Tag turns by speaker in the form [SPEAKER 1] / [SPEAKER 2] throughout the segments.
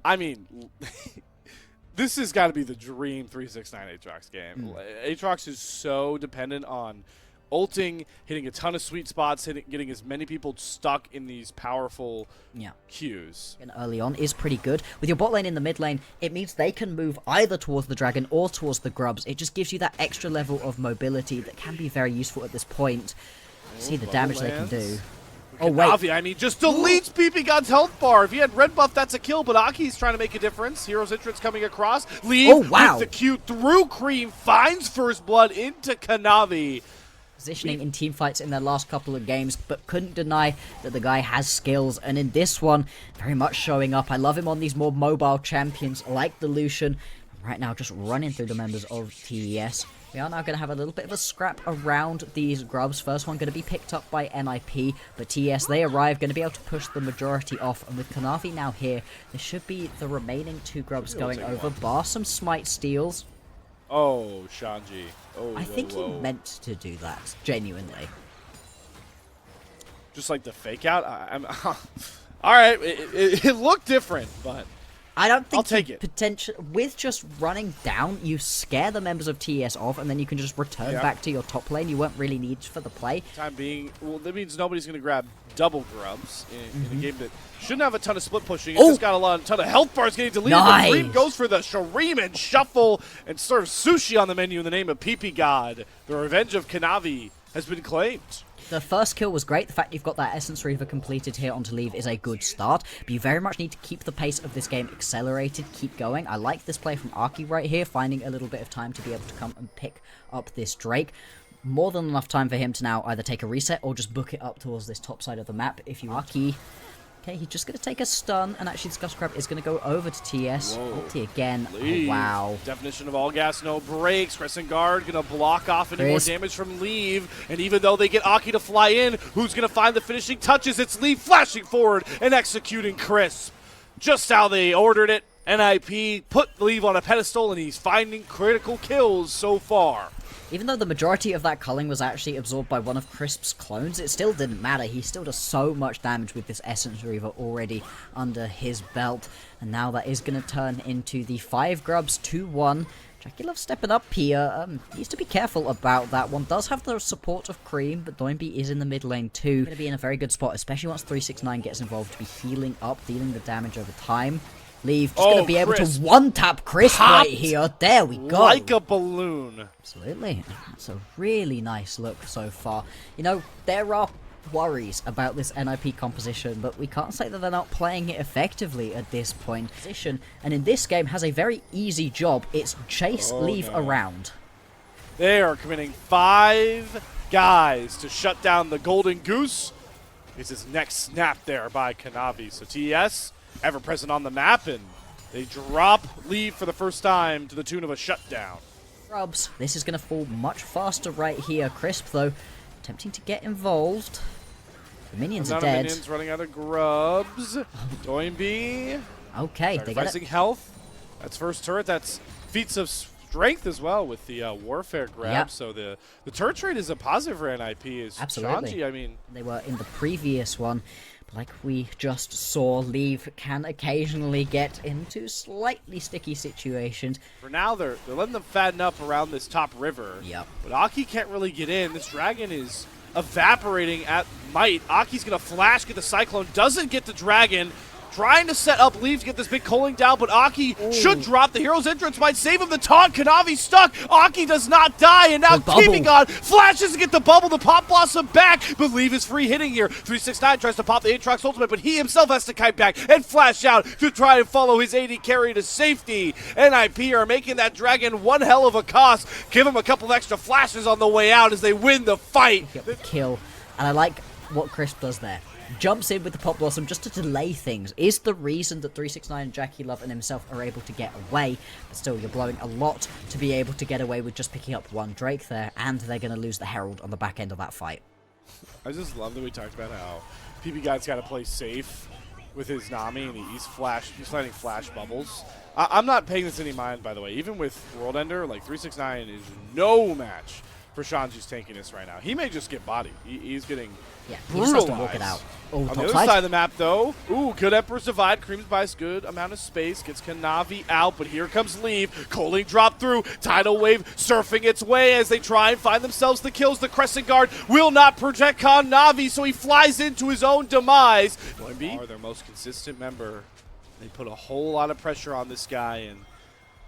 [SPEAKER 1] I mean, this has got to be the dream 369 Aatrox game. Aatrox is so dependent on ulting, hitting a ton of sweet spots, getting as many people stuck in these powerful Qs.
[SPEAKER 2] And early on is pretty good. With your bot lane in the mid lane, it means they can move either towards the dragon or towards the grubs. It just gives you that extra level of mobility that can be very useful at this point. See the damage they can do. Oh, wait.
[SPEAKER 1] Navi, I mean, just deletes PP God's health bar. If he had red buff, that's a kill, but Aki's trying to make a difference. Hero's entrance coming across. Leave with the Q through Cream, finds first blood into Kanavi.
[SPEAKER 2] Positioning in team fights in their last couple of games, but couldn't deny that the guy has skills, and in this one, very much showing up. I love him on these more mobile champions like the Lucian. Right now, just running through the members of TES. We are now going to have a little bit of a scrap around these grubs. First one going to be picked up by NIP, but TES, they arrive, going to be able to push the majority off. And with Kanavi now here, there should be the remaining two grubs going over, bar some smite steals.
[SPEAKER 1] Oh, Shanji. Oh,
[SPEAKER 2] I think he meant to do that, genuinely.
[SPEAKER 1] Just like the fake out? All right, it looked different, but
[SPEAKER 2] I don't think
[SPEAKER 1] I'll take it.
[SPEAKER 2] With just running down, you scare the members of TES off, and then you can just return back to your top lane. You weren't really needed for the play.
[SPEAKER 1] Time being, well, that means nobody's going to grab double grubs in a game that shouldn't have a ton of split pushing. It's just got a ton of health bars getting deleted.
[SPEAKER 2] Nice.
[SPEAKER 1] Dream goes for the Shuriken shuffle and serves sushi on the menu in the name of PP God. The revenge of Kanavi has been claimed.
[SPEAKER 2] The first kill was great. The fact you've got that Essence Reaver completed here onto Leave is a good start. But you very much need to keep the pace of this game accelerated, keep going. I like this play from Arky right here, finding a little bit of time to be able to come and pick up this Drake. More than enough time for him to now either take a reset or just book it up towards this top side of the map. If you Arky, okay, he's just going to take a stun, and actually Disgust Crab is going to go over to TS. Ulti again. Oh, wow.
[SPEAKER 1] Definition of all gas, no breaks. Crescent Guard going to block off any more damage from Leave. And even though they get Aki to fly in, who's going to find the finishing touches? It's Leave flashing forward and executing Crisp. Just how they ordered it. NIP put Leave on a pedestal, and he's finding critical kills so far.
[SPEAKER 2] Even though the majority of that culling was actually absorbed by one of Crisp's clones, it still didn't matter. He still does so much damage with this Essence Reaver already under his belt. And now that is going to turn into the 5 grubs 2-1. JackeyLove stepping up here. Needs to be careful about that one. Does have the support of Cream, but Doinby is in the mid lane too. Going to be in a very good spot, especially once 369 gets involved to be healing up, dealing the damage over time. Leave, just going to be able to one-tap Crisp right here. There we go.
[SPEAKER 1] Like a balloon.
[SPEAKER 2] Absolutely. That's a really nice look so far. You know, there are worries about this NIP composition, but we can't say that they're not playing it effectively at this point. And in this game has a very easy job. It's chase, leave around.
[SPEAKER 1] They are committing 5 guys to shut down the Golden Goose. It's his next snap there by Kanavi. So TES ever present on the map, and they drop Leave for the first time to the tune of a shutdown.
[SPEAKER 2] Grubs, this is going to fall much faster right here. Crisp, though, attempting to get involved. The minions are dead.
[SPEAKER 1] Minions running out of grubs. Doinby.
[SPEAKER 2] Okay, they get it.
[SPEAKER 1] Health. That's first turret. That's feats of strength as well with the warfare grab.
[SPEAKER 2] Yep.
[SPEAKER 1] So the turret trade is a positive for NIP.
[SPEAKER 2] Absolutely.
[SPEAKER 1] Shanji, I mean,
[SPEAKER 2] they were in the previous one. Like we just saw, Leave can occasionally get into slightly sticky situations.
[SPEAKER 1] For now, they're letting them fatten up around this top river.
[SPEAKER 2] Yep.
[SPEAKER 1] But Aki can't really get in. This dragon is evaporating at might. Aki's going to flash, get the Cyclone, doesn't get the dragon. Trying to set up Leave to get this big cooling down, but Aki should drop. The hero's entrance might save him. The taunt, Kanavi stuck. Aki does not die, and now Keeping On flashes to get the bubble, the Pop Blossom back, but Leave is free hitting here. 369 tries to pop the Aatrox ultimate, but he himself has to kite back and flash out to try and follow his AD carry to safety. NIP are making that dragon one hell of a cost. Give him a couple extra flashes on the way out as they win the fight.
[SPEAKER 2] Kill, and I like what Crisp does there. Jumps in with the Pop Blossom just to delay things. Is the reason that 369, JackeyLove, and himself are able to get away. But still, you're blowing a lot to be able to get away with just picking up one Drake there, and they're going to lose the Herald on the back end of that fight.
[SPEAKER 1] I just love that we talked about how PP God's got to play safe with his Nami, and he's planting flash bubbles. I'm not paying this any mind, by the way. Even with World Ender, like 369 is no match for Shanji's tankiness right now. He may just get bodied. He's getting
[SPEAKER 2] he just has to walk it out.
[SPEAKER 1] On the other side of the map, though, good Emperor's Divide. Creams buys good amount of space, gets Kanavi out, but here comes Leave. Coling drop through, Tidal Wave surfing its way as they try and find themselves the kills. The Crescent Guard will not protect Kanavi, so he flies into his own demise. Are their most consistent member. They put a whole lot of pressure on this guy, and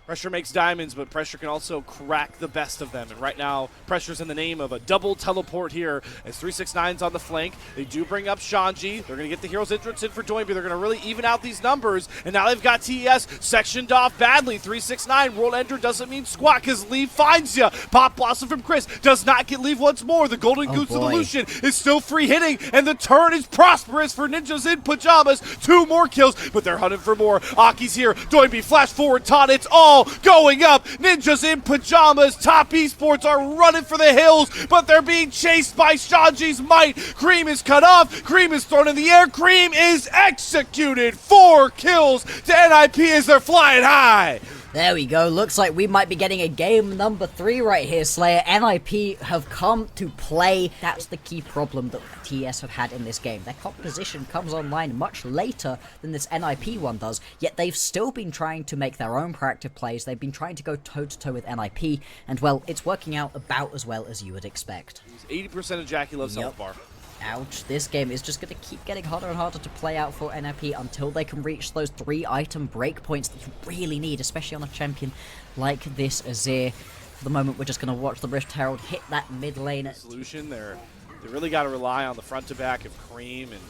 [SPEAKER 1] pressure makes diamonds, but pressure can also crack the best of them. And right now, pressure's in the name of a double teleport here as 369's on the flank. They do bring up Shanji. They're going to get the hero's entrance in for Doinby. They're going to really even out these numbers. And now they've got TES sectioned off badly. 369, World Ender doesn't mean squat because Leave finds ya. Pop Blossom from Chris does not get Leave once more. The Golden Goose of Illusion is still free hitting, and the turn is prosperous for Ninjas in Pyjamas. 2 more kills, but they're hunting for more. Aki's here. Doinby flash forward, taunt. It's all going up. Ninjas in Pyjamas, top esports are running for the hills, but they're being chased by Shanji's might. Cream is cut off. Cream is thrown in the air. Cream is executed. 4 kills to NIP as they're flying high.
[SPEAKER 2] There we go. Looks like we might be getting a game number 3 right here, Slayer. NIP have come to play. That's the key problem that TES have had in this game. Their composition comes online much later than this NIP one does, yet they've still been trying to make their own proactive plays. They've been trying to go toe-to-toe with NIP, and, well, it's working out about as well as you would expect.
[SPEAKER 1] 80% of Jackie loves health bar.
[SPEAKER 2] Ouch, this game is just going to keep getting harder and harder to play out for NIP until they can reach those 3-item breakpoints that you really need, especially on a champion like this Azir. For the moment, we're just going to watch the Rift Herald hit that mid lane.
[SPEAKER 1] Solution, they really got to rely on the front to back of Cream and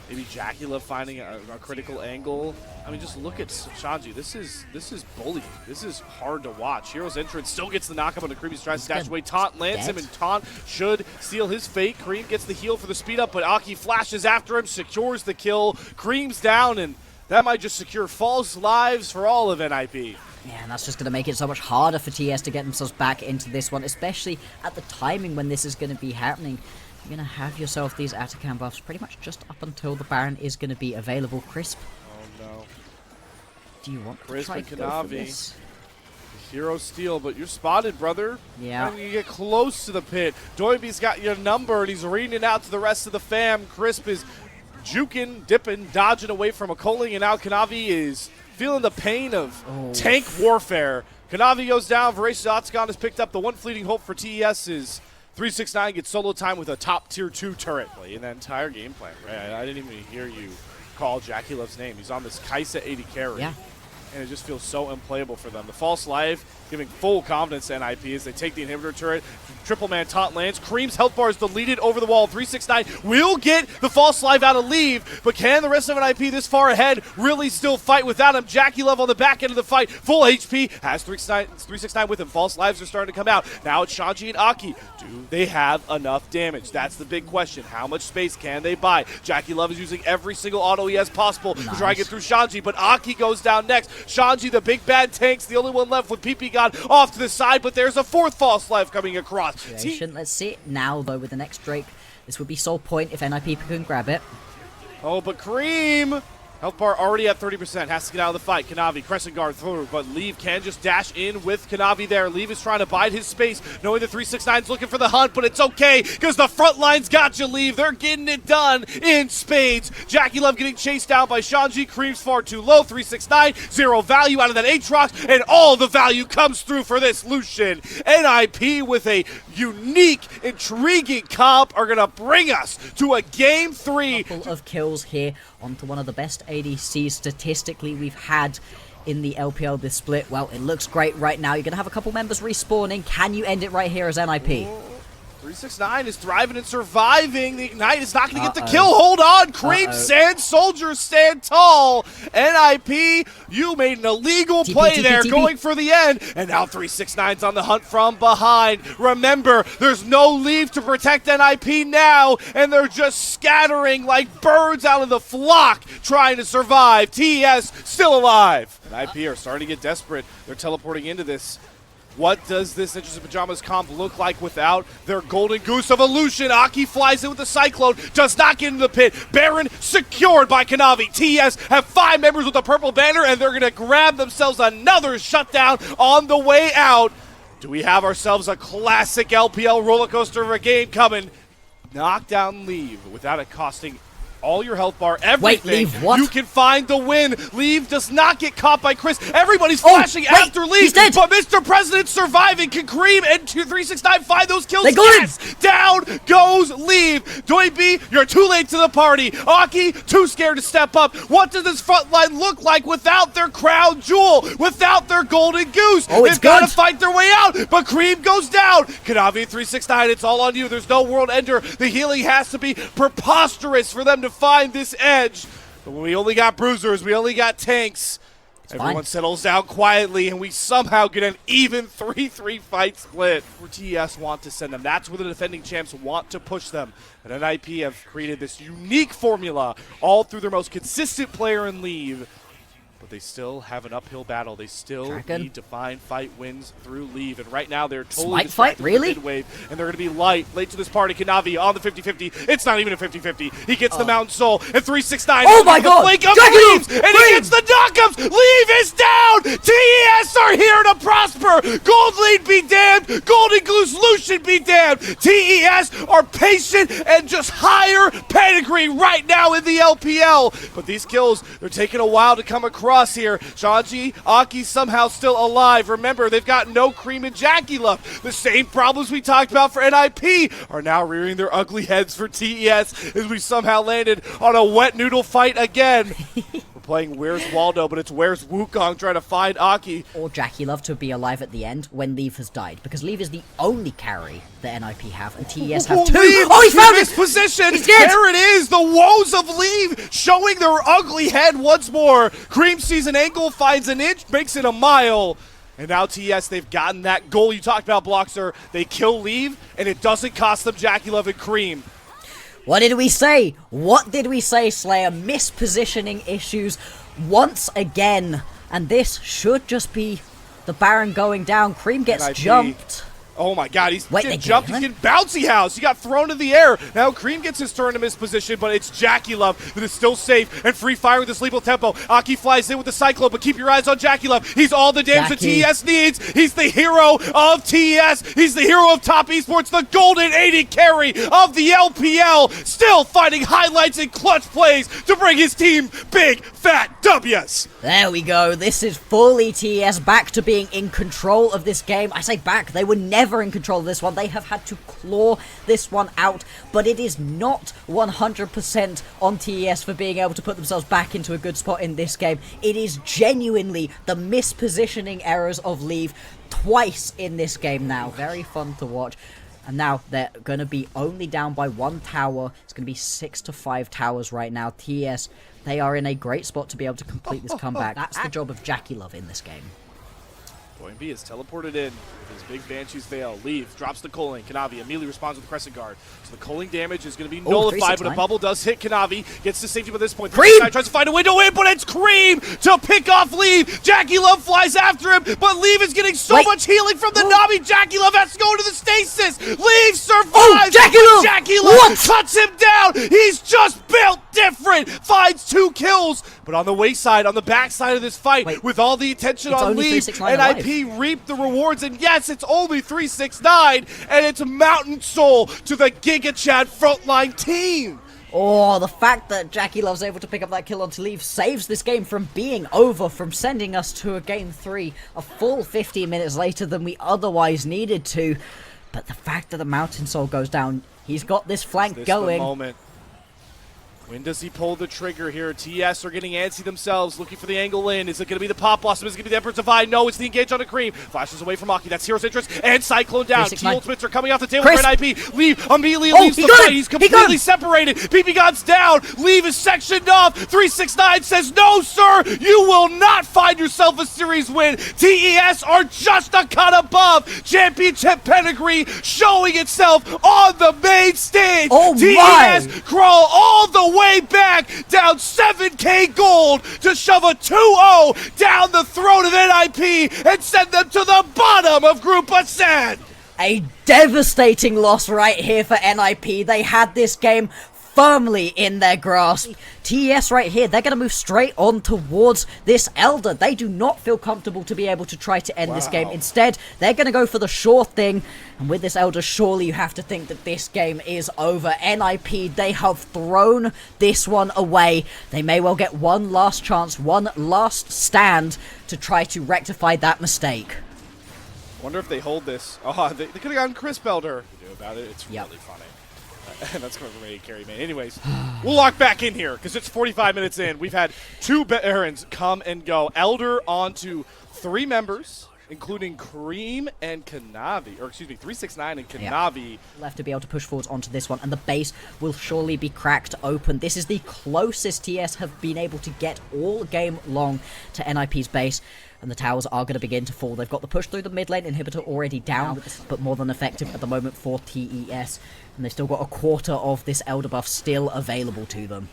[SPEAKER 1] maybe Jacula finding a critical angle. I mean, just look at Shanji. This is bullying. This is hard to watch. Hero's entrance still gets the knockup on the Cream. He's trying to stash away. Taunt lands him, and Taunt should seal his fate. Cream gets the heal for the speed up, but Aki flashes after him, secures the kill. Cream's down, and that might just secure false lives for all of NIP.
[SPEAKER 2] Yeah, and that's just going to make it so much harder for TES to get themselves back into this one, especially at the timing when this is going to be happening. You're going to have yourself these Atacam buffs pretty much just up until the Baron is going to be available. Crisp.
[SPEAKER 1] Oh, no.
[SPEAKER 2] Do you want
[SPEAKER 1] Crisp
[SPEAKER 2] to try
[SPEAKER 1] and
[SPEAKER 2] to go for this?
[SPEAKER 1] Hero steal, but you're spotted, brother.
[SPEAKER 2] Yeah.
[SPEAKER 1] And you get close to the pit. Doinby's got your number, and he's reading it out to the rest of the fam. Crisp is juking, dipping, dodging away from a Coling, and now Kanavi is feeling the pain of tank warfare. Kanavi goes down. Voracious Otacon has picked up. The one fleeting hope for TES is 369 gets solo time with a top tier 2 turret in that entire game plan. Right? I didn't even hear you call Jackie Love's name. He's on this Kaisa 80 carry.
[SPEAKER 2] Yeah.
[SPEAKER 1] And it just feels so unplayable for them. The false life giving full confidence to NIP as they take the inhibitor turret. Triple man taunt lands. Cream's health bar is deleted over the wall. 369 will get the false life out of Leave, but can the rest of NIP this far ahead really still fight without him? Jackie Love on the back end of the fight. Full HP. Has 369 with him. False lives are starting to come out. Now it's Shanji and Aki. Do they have enough damage? That's the big question. How much space can they buy? Jackie Love is using every single auto he has possible to try and get through Shanji, but Aki goes down next. Shanji, the big bad tank's the only one left with PP God off to the side, but there's a 4th false life coming across.
[SPEAKER 2] Let's see it now, though, with the next Drake. This would be sole point if NIP can grab it.
[SPEAKER 1] Oh, but Cream! Health bar already at 30%. Has to get out of the fight. Kanavi, Crescent Guard through, but Leave can just dash in with Kanavi there. Leave is trying to bide his space, knowing the 369's looking for the hunt, but it's okay, because the front line's got you, Leave. They're getting it done in spades. Jackie Love getting chased down by Shanji. Cream's far too low. 369, 0 value out of that Aatrox, and all the value comes through for this Lucian. NIP with a unique, intriguing comp are going to bring us to a Game 3.
[SPEAKER 2] Couple of kills here onto one of the best ADCs statistically we've had in the LPL this split. Well, it looks great right now. You're going to have a couple members respawning. Can you end it right here as NIP?
[SPEAKER 1] 369 is thriving and surviving. The Ignite is not going to get the kill. Hold on. Cream Sand Soldiers stand tall. NIP, you made an illegal play there going for the end. And now 369's on the hunt from behind. Remember, there's no Leave to protect NIP now, and they're just scattering like birds out of the flock trying to survive. TES still alive. NIP are starting to get desperate. They're teleporting into this. What does this Ninjas in Pyjamas comp look like without their Golden Goose of Illusion? Aki flies in with the Cyclone, does not get into the pit. Baron secured by Kanavi. TES have 5 members with the purple banner, and they're going to grab themselves another shutdown on the way out. Do we have ourselves a classic LPL roller coaster of a game coming? Knock down Leave without it costing all your health bar, everything.
[SPEAKER 2] Wait, Leave, what?
[SPEAKER 1] You can find the win. Leave does not get caught by Chris. Everybody's flashing after Leave.
[SPEAKER 2] He's dead.
[SPEAKER 1] But Mr. President's surviving. Can Cream and 369 find those kills?
[SPEAKER 2] They got
[SPEAKER 1] yes! Down goes Leave. Doiby, you're too late to the party. Aki, too scared to step up. What does this front line look like without their crown jewel? Without their golden goose?
[SPEAKER 2] Oh, it's
[SPEAKER 1] They've got to
[SPEAKER 2] good.
[SPEAKER 1] fight their way out. But Cream goes down. Kanavi 369, it's all on you. There's no world ender. The healing has to be preposterous for them to find this edge. But we only got bruisers, we only got tanks. Everyone settles down quietly, and we somehow get an even 3-3 fight split. Where TES want to send them. That's where the defending champs want to push them. And NIP have created this unique formula all through their most consistent player in Leave. But they still have an uphill battle. They still need to find fight wins through Leave. And right now, they're totally
[SPEAKER 2] Smite fight, really?
[SPEAKER 1] mid-wave, and they're going to be late to this party. Kanavi on the 50-50. It's not even a 50-50. He gets the Mountain Soul, and 369.
[SPEAKER 2] Oh my god!
[SPEAKER 1] Flank of Leaves, and he gets the knockups. Leave is down. TES are here to prosper. Gold Lead be damned. Golden Glue Solution be damned. TES are patient and just higher pedigree right now in the LPL. But these kills, they're taking a while to come across here. Shanji, Aki somehow still alive. Remember, they've got no Cream and Jackie left. The same problems we talked about for NIP are now rearing their ugly heads for TES as we somehow landed on a wet noodle fight again. We're playing Where's Waldo, but it's Where's Wukong trying to find Aki.
[SPEAKER 2] Or Jackie Love to be alive at the end when Leave has died, because Leave is the only carry that NIP have, and TES have two.
[SPEAKER 1] Leave,
[SPEAKER 2] Oh, he found
[SPEAKER 1] his
[SPEAKER 2] it!
[SPEAKER 1] position.
[SPEAKER 2] He's dead!
[SPEAKER 1] There it is, the woes of Leave showing their ugly head once more. Cream sees an angle, finds an inch, makes it a mile. And now TES, they've gotten that goal you talked about, Blockster. They kill Leave, and it doesn't cost them Jackie Love and Cream.
[SPEAKER 2] What did we say? What did we say, Slayer? Mispositioning issues once again. And this should just be the Baron going down. Cream gets
[SPEAKER 1] NIP.
[SPEAKER 2] Jumped.
[SPEAKER 1] Oh my god, he's
[SPEAKER 2] Wait,
[SPEAKER 1] getting jumped, he's getting bouncy house. He got thrown in the air. Now Cream gets his turn to miss position, but it's Jackie Love that is still safe and free fire with this lethal tempo. Aki flies in with the Cyclone, but keep your eyes on Jackie Love. He's all the damage that TES needs. He's the hero of TES. He's the hero of top esports, the golden 80 carry of the LPL. Still finding highlights and clutch plays to bring his team big, fat W's.
[SPEAKER 2] There we go. This is fully TES back to being in control of this game. I say back, they were never in control of this one. They have had to claw this one out, but it is not 100% on TES for being able to put themselves back into a good spot in this game. It is genuinely the mispositioning errors of Leave twice in this game now. Very fun to watch. And now they're going to be only down by one tower. It's going to be 6-5 towers right now. TES, they are in a great spot to be able to complete this comeback. That's the job of Jackie Love in this game.
[SPEAKER 1] Point B is teleported in with his big Banshee's Veil. Leave, drops the Culling. Kanavi immediately responds with the Crescent Guard. So the Culling damage is going to be nullified, but a bubble does hit Kanavi. Gets to safety by this point.
[SPEAKER 2] Cream!
[SPEAKER 1] Tries to find a window in, but it's Cream to pick off Leave. Jackie Love flies after him, but Leave is getting so much healing from the Navi. Jackie Love has to go into the stasis. Leave survives.
[SPEAKER 2] Oh, Jackie Love!
[SPEAKER 1] Jackie Love cuts him down. He's just built different. Finds 2 kills. But on the wayside, on the backside of this fight, with all the attention on Leave, NIP reap the rewards, and yes, it's only 369, and it's Mountain Soul to the Giga Chad frontline team.
[SPEAKER 2] Oh, the fact that Jackie Love's able to pick up that kill onto Leave saves this game from being over, from sending us to a game 3 a full 15 minutes later than we otherwise needed to. But the fact that the Mountain Soul goes down, he's got this flank going.
[SPEAKER 1] The moment? When does he pull the trigger here? TES are getting antsy themselves, looking for the angle in. Is it going to be the Pop Blossom? Is it going to be the Emperor's Divide? No, it's the engage on the Cream. Flashes away from Aki. That's Hero's Interest. And Cyclone down. T ultimates are coming off the table for NIP. Leave immediately leaves the fight. He's completely separated. PP God's down. Leave is sectioned off. 369 says, no, sir. You will not find yourself a series win. TES are just a cut above. Championship pedigree showing itself on the main stage.
[SPEAKER 2] Oh,
[SPEAKER 1] TES crawl all the way back, down 7k gold to shove a 2-0 down the throat of NIP and send them to the bottom of Group A.
[SPEAKER 2] A devastating loss right here for NIP. They had this game firmly in their grasp. TES right here, they're going to move straight on towards this Elder. They do not feel comfortable to be able to try to end this game. Instead, they're going to go for the sure thing. And with this Elder, surely you have to think that this game is over. NIP, they have thrown this one away. They may well get one last chance, one last stand to try to rectify that mistake.
[SPEAKER 1] Wonder if they hold this. Oh, they could have gotten Crisp Elder. To do about it, it's really funny. And that's coming from a carry man. Anyways, we'll lock back in here because it's 45 minutes in. We've had 2 Barons come and go. Elder on to 3 members, including Cream and Kanavi. Or excuse me, 369 and Kanavi.
[SPEAKER 2] Left to be able to push forwards onto this one, and the base will surely be cracked open. This is the closest TS have been able to get all game long to NIP's base. And the towers are going to begin to fall. They've got the push through the mid lane inhibitor already down, but more than effective at the moment for TES. And they've still got a quarter of this Elder buff still available to them.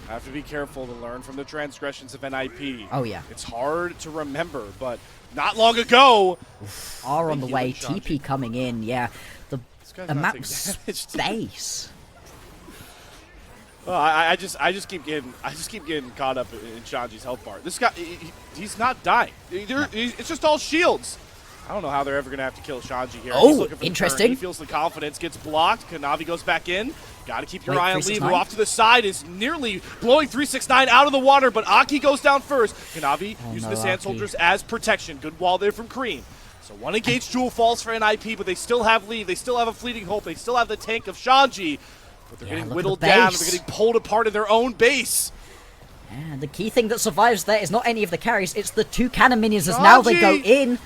[SPEAKER 1] Have to be careful to learn from the transgressions of NIP.
[SPEAKER 2] Oh, yeah.
[SPEAKER 1] It's hard to remember, but not long ago.
[SPEAKER 2] Are on the way. TP coming in, yeah. The amount of space.
[SPEAKER 1] Well, I just keep getting caught up in Shanji's health bar. This guy, he's not dying. It's just all shields. I don't know how they're ever gonna have to kill Shanji here.
[SPEAKER 2] Oh,
[SPEAKER 1] he's looking for
[SPEAKER 2] interesting.
[SPEAKER 1] He feels the confidence, gets blocked. Kanavi goes back in. Got to keep your eye on Leave, who off to the side is nearly blowing 369 out of the water, but Aki goes down first. Kanavi using the Sand Soldiers as protection. Good wall there from Cream. So one engaged Jewel falls for NIP, but they still have Leave. They still have a fleeting hope. They still have the tank of Shanji. But they're getting whittled down, and they're getting pulled apart in their own base.
[SPEAKER 2] And the key thing that survives there is not any of the carries, it's the 2 cannon minions as now they go in.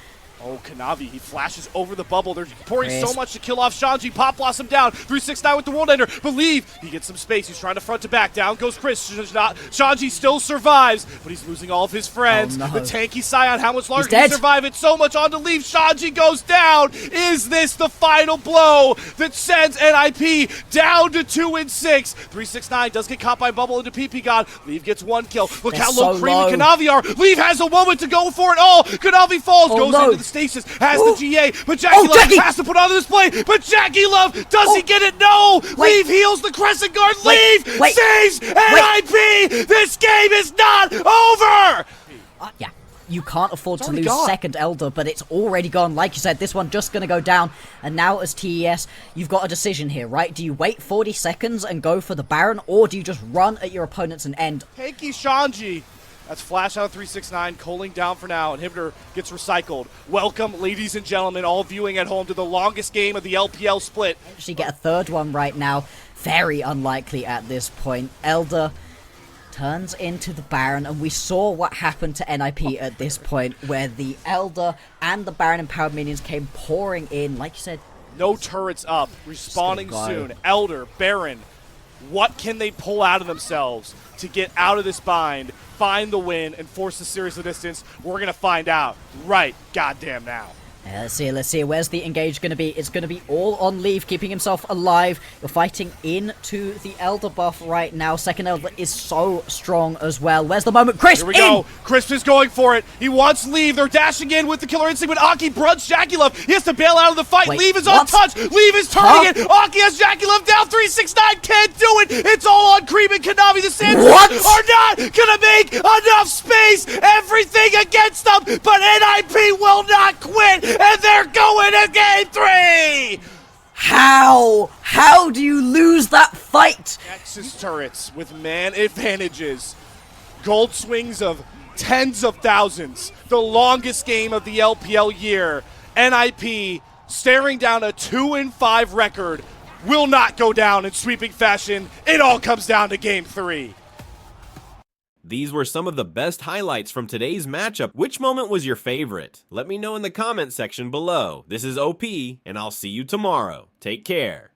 [SPEAKER 1] Oh, Kanavi, he flashes over the bubble. They're pouring so much to kill off Shanji. Pop Blossom down. 369 with the World Ender. Believe he gets some space. He's trying to front to back. Down goes Chris. Shanji still survives, but he's losing all of his friends.
[SPEAKER 2] Oh, no.
[SPEAKER 1] The tanky Scion, how much longer can he survive it? So much on to Leave. Shanji goes down. Is this the final blow that sends NIP down to 2 and 6? 369 does get caught by bubble into PP God. Leave gets 1 kill. Look how low Cream and Kanavi are. Leave has a moment to go for it all. Kanavi falls, goes into the stasis, has the GA, but Jackie Love has to put on the display, but Jackie Love, does he get it? No! Leave heals the Crescent Guard, Leave saves NIP! This game is not over!
[SPEAKER 2] Yeah, you can't afford to lose second Elder, but it's already gone. Like you said, this one just going to go down, and now as TES, you've got a decision here, right? Do you wait 40 seconds and go for the Baron, or do you just run at your opponents and end?
[SPEAKER 1] Tanky Shanji. That's flash out of 369, calling down for now. Inhibitor gets recycled. Welcome, ladies and gentlemen, all viewing at home, to the longest game of the LPL split.
[SPEAKER 2] Actually get a third one right now. Very unlikely at this point. Elder turns into the Baron, and we saw what happened to NIP at this point, where the Elder and the Baron empowered minions came pouring in. Like you said,
[SPEAKER 1] no turrets up, respawning soon. Elder, Baron, what can they pull out of themselves to get out of this bind, find the win, and force the series of distance? We're going to find out right goddamn now.
[SPEAKER 2] Let's see. Where's the engage going to be? It's going to be all on Leave, keeping himself alive. You're fighting into the Elder buff right now. Second Elder is so strong as well. Where's the moment? Crisp,
[SPEAKER 1] here we go. Crisp is going for it. He wants Leave. They're dashing in with the killer instinct, but Aki brunts Jackie Love. He has to bail out of the fight. Leave is untouched. Leave is turning it. Aki has Jackie Love down. 369 can't do it. It's all on Cream and Kanavi. The Sands are not going to make enough space. Everything against them, but NIP will not quit. And they're going to game 3!
[SPEAKER 2] How? How do you lose that fight?
[SPEAKER 1] Nexus turrets with man advantages. Gold swings of tens of thousands. The longest game of the LPL year. NIP staring down a 2-5 record. Will not go down in sweeping fashion. It all comes down to game 3.
[SPEAKER 3] These were some of the best highlights from today's matchup. Which moment was your favorite? Let me know in the comment section below. This is OP, and I'll see you tomorrow. Take care.